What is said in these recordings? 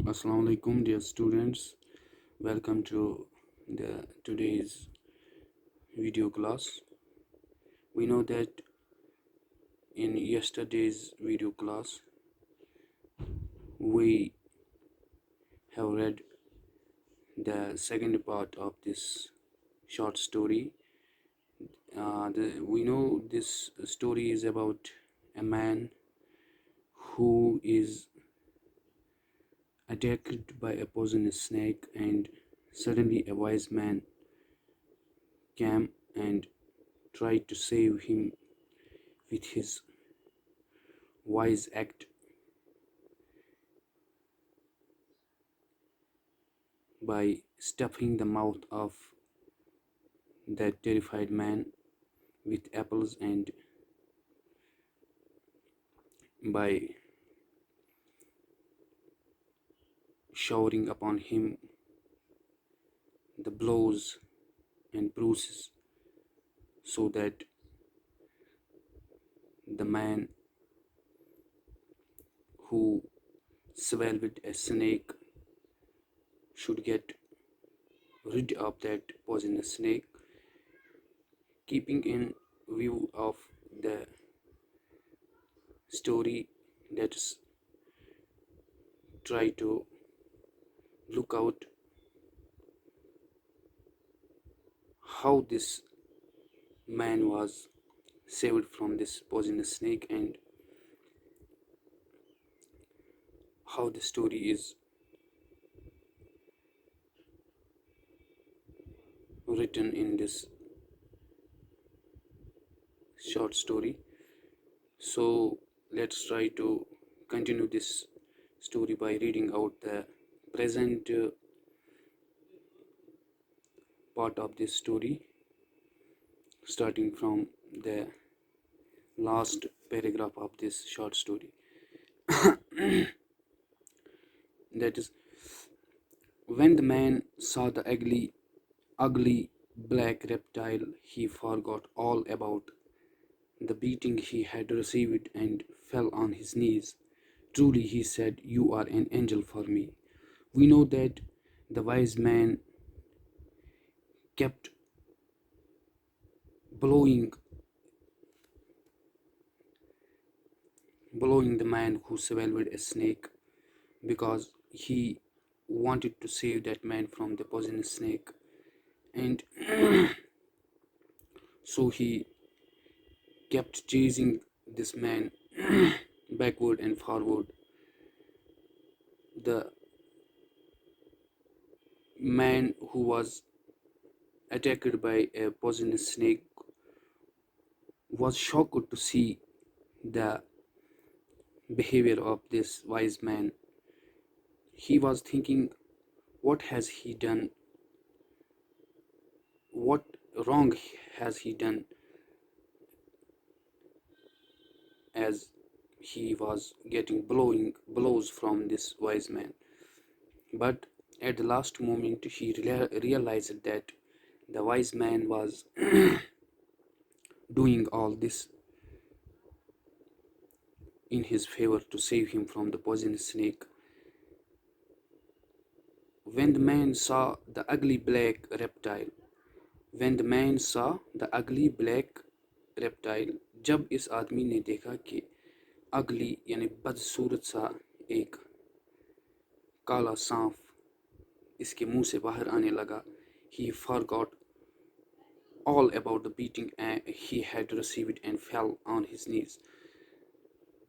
Assalamu alaikum, dear students. Welcome to the today's video class. We know that in yesterday's video class we have read the second part of this short story. We know this story is about a man who is attacked by a poisonous snake, and suddenly a wise man came and tried to save him with his wise act by stuffing the mouth of that terrified man with apples, and by showering upon him the blows and bruises, so that the man who swallowed a snake should get rid of that poisonous snake. Keeping in view of the story, let's try to look out how this man was saved from this poisonous snake, and how the story is written in this short story. So let's try to continue this story by reading out the present part of this story, starting from the last paragraph of this short story. That is, when the man saw the ugly black reptile, he forgot all about the beating he had received and fell on his knees. Truly, he said, you are an angel for me. We know that the wise man kept blowing the man who swallowed a snake, because he wanted to save that man from the poisonous snake, and so he kept chasing this man backward and forward. The man who was attacked by a poisonous snake was shocked to see the behavior of this wise man. He was thinking, what has he done? What wrong has he done, as he was getting blows from this wise man? But at the last moment, he realized that the wise man was doing all this in his favor to save him from the poisonous snake. When the man saw the ugly black reptile, जब इस आदमी ने देखा कि अगली यानी बदसूरत सा एक काला सांप इसके मुंह से बाहर आने लगा, he forgot all about the beating he had received and fell on his knees.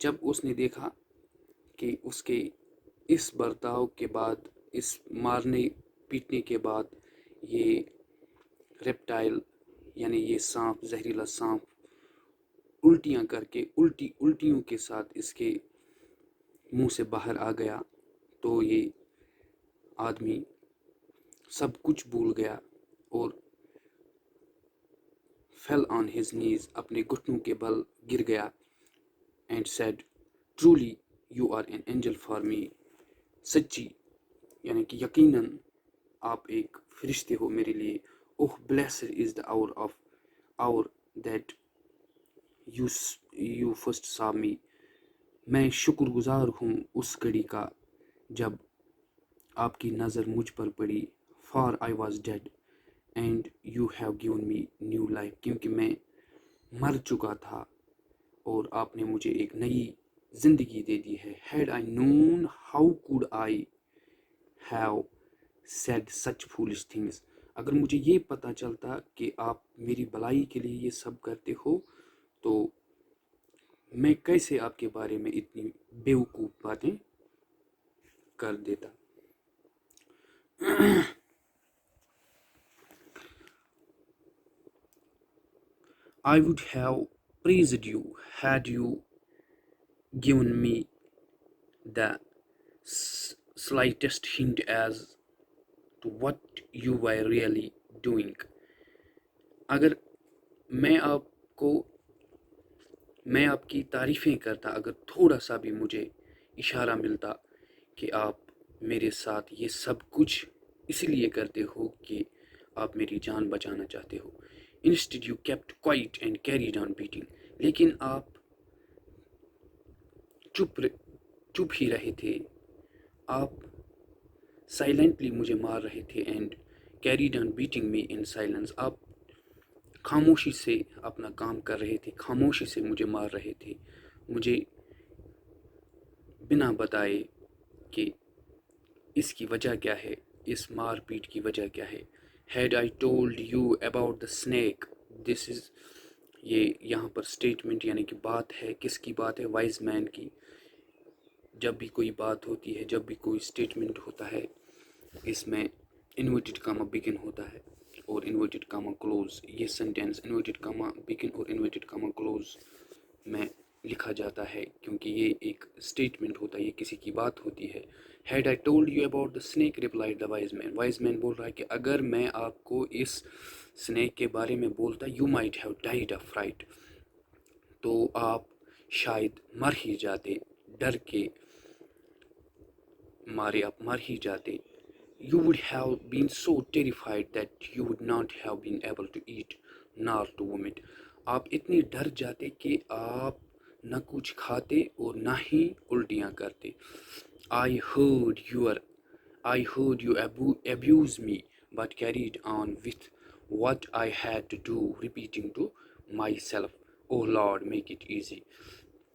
जब उसने देखा कि उसके इस बर्ताव के बाद, इस मारने पीटने के बाद, ये रेप्टाइल यानी ये सांप, जहरीला सांप उल्टियां करके उल्टियों के साथ इसके मुंह से बाहर आ गया, तो ये आदमी सब कुछ भूल गया और fell on his knees, अपने घुटनों के बल गिर गया, and said, truly you are an angel for me. सच्ची यानी कि यकीनन आप एक फरिश्ते हो मेरे लिए. Oh, blessed is the hour that you first saw me. मैं शुक्रगुजार हूँ उस घड़ी का जब آپ کی نظر مجھ پر پڑی. For I was dead and you have given me new life. کیونکہ میں مر چکا تھا اور آپ نے مجھے ایک نئی زندگی دے دی ہے. Had I known how could I have said such foolish things. اگر مجھے یہ پتہ چلتا کہ آپ میری بھلائی کے لیے یہ سب کرتے ہو تو میں کیسے آپ کے بارے میں اتنی بیوقوف باتیں کر دیتا. I would have praised you had you given me the slightest hint as to what you were really doing. اگر میں آپ کی تعریفیں کرتا اگر تھوڑا سا بھی مجھے اشارہ ملتا کہ آپ میرے ساتھ یہ سب کچھ اس لیے کرتے ہو کہ آپ میری جان بچانا چاہتے ہو. Instead you kept quiet and carried on beating. لیکن آپ چپ ہی رہے تھے. آپ سائلنٹلی مجھے مار رہے تھے. And carried on beating me in silence. آپ خاموشی سے اپنا کام کر رہے تھے, خاموشی سے مجھے مار رہے تھے, مجھے بنا بتائے کہ اس کی وجہ کیا ہے, اس مار پیٹ کی وجہ کیا ہے. Had I told you about the snake. This is یہ یہاں پر اسٹیٹمنٹ یعنی کہ بات ہے. کس کی بات ہے؟ وائز مین کی. جب بھی کوئی بات ہوتی ہے, جب بھی کوئی اسٹیٹمنٹ ہوتا ہے, اس میں انورٹڈ کاما بگن ہوتا ہے اور انورٹڈ کاما کلوز. یہ سینٹینس انورٹڈ کاما بگن اور انورٹڈ کاما کلوز میں لکھا جاتا ہے کیونکہ یہ ایک اسٹیٹمنٹ ہوتا ہے, یہ کسی کی بات ہوتی ہے. Had I told you about the snake, replied the wise man. wise man بول رہا ہے کہ اگر میں آپ کو اس سنیک کے بارے میں بولتا, you might have died of fright. تو آپ شاید مر ہی جاتے, ڈر کے مارے آپ مر ہی جاتے. You would have been so terrified that you would not have been able to eat nor to vomit. آپ اتنے ڈر جاتے کہ آپ نہ کچھ کھاتے اور نہ ہی الٹیاں کرتے. I heard you abuse me but carried on with what I had to do, repeating to myself, oh Lord, make it easy.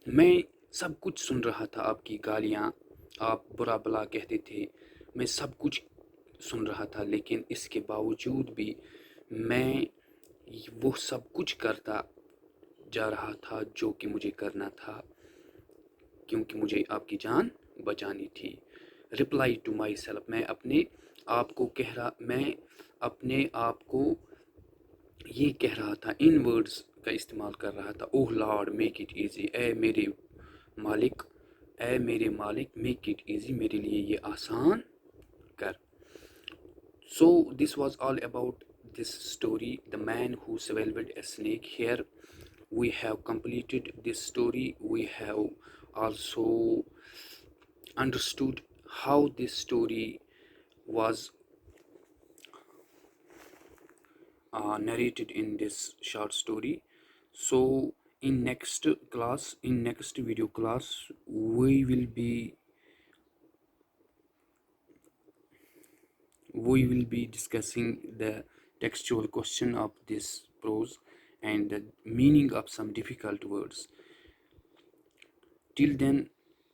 میں سب کچھ سن رہا تھا, آپ کی گالیاں, آپ برا بلا کہتے تھے, میں سب کچھ سن رہا تھا, لیکن اس کے باوجود بھی میں وہ سب کچھ کرتا جا رہا تھا جو کہ مجھے کرنا تھا کیونکہ مجھے آپ کی جان بچانی تھی. Reply to myself. میں اپنے آپ کو یہ کہہ رہا تھا, ان ورڈز کا استعمال کر رہا تھا. اوہ لارڈ میک اٹ ایزی. اے میرے مالک میک اٹ ایزی, میرے لیے یہ آسان کر. So this was all about this story, The Man Who Swallowed a Snake. Here we have completed this story. We have also understood how this story was narrated in this short story. So in next video class, we will be discussing the textual question of this prose and the meaning of some difficult words. Till then,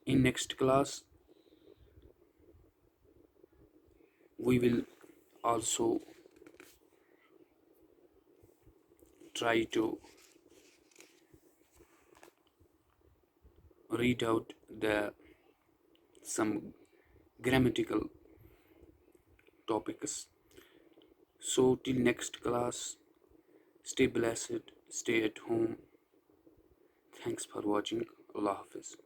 in next class, we will also try to read out some grammatical topics. So till next class, stay blessed, stay at home. Thanks for watching. Allah Hafiz.